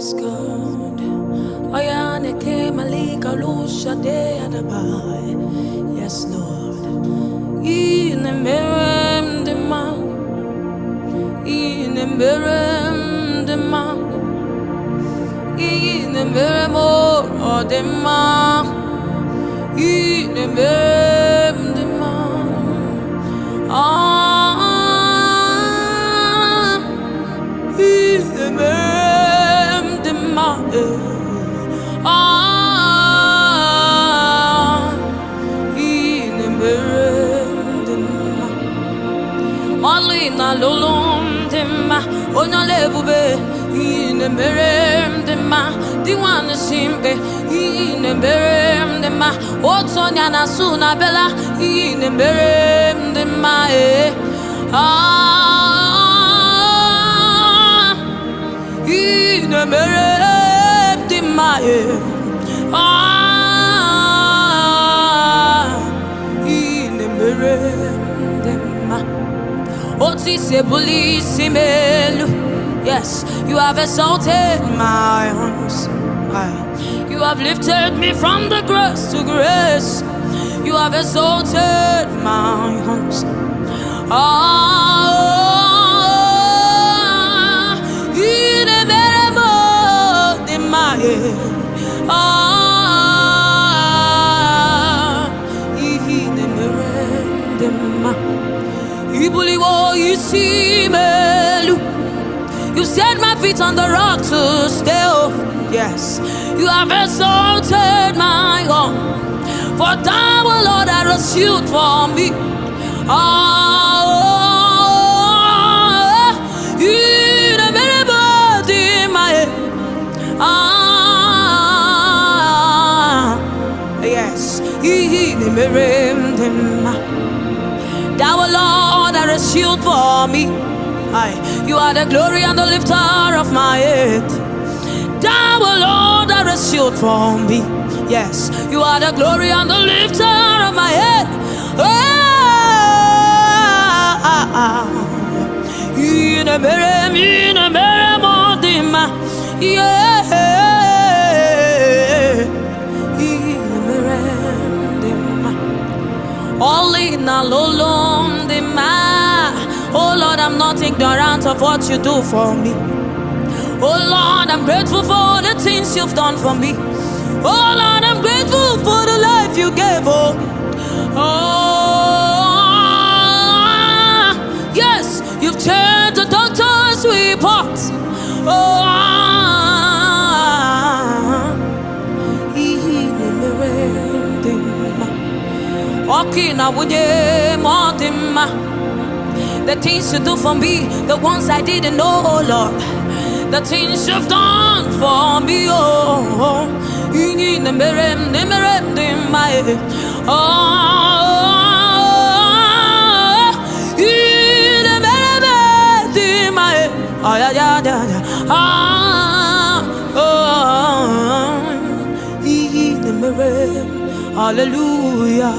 is good. Oyaneke malika lusha de adabai. Yes, Lord. In emerem de ma. In emerem de ma. In emerem o de ma. In emerem de ma. In emerem de ma. In emerem de ma. Only na lolum de ma. Ona lebube. In emerem de ma. The one is simple. In emerem de ma. Otonya na suna bella. In emerem de ma. In emerem de ma. In emerem de ma. Oti se bulisi melu. Yes, you have exalted my arms. You have lifted me from the grass to grace. You have exalted my arms. In a very moment in my head. In a very moment. Ibuliwo isimelu. You set my feet on the rock to stay. Oh, yes. You have exalted my arm. For thou, O Lord, had a shield for me. In a very body in my head. Yes. In a very thou, O Lord, had a shield for me. You are the glory and the lifter of my head. Thou, O Lord, are a shield for me. Yes, you are the glory and the lifter of my head. In a mere modima. Yeah. In a mere all in a lolom de ma. Oh Lord, I'm not ignorant of what you do for me. Oh Lord, I'm grateful for the things you've done for me. Oh Lord, I'm grateful for the life you gave. Yes, you've turned the doctor's report. The things you do for me, the ones I didn't know, oh Lord. The things you've done for me, oh. In emerem de ma. In emerem de ma. In emerem. Hallelujah.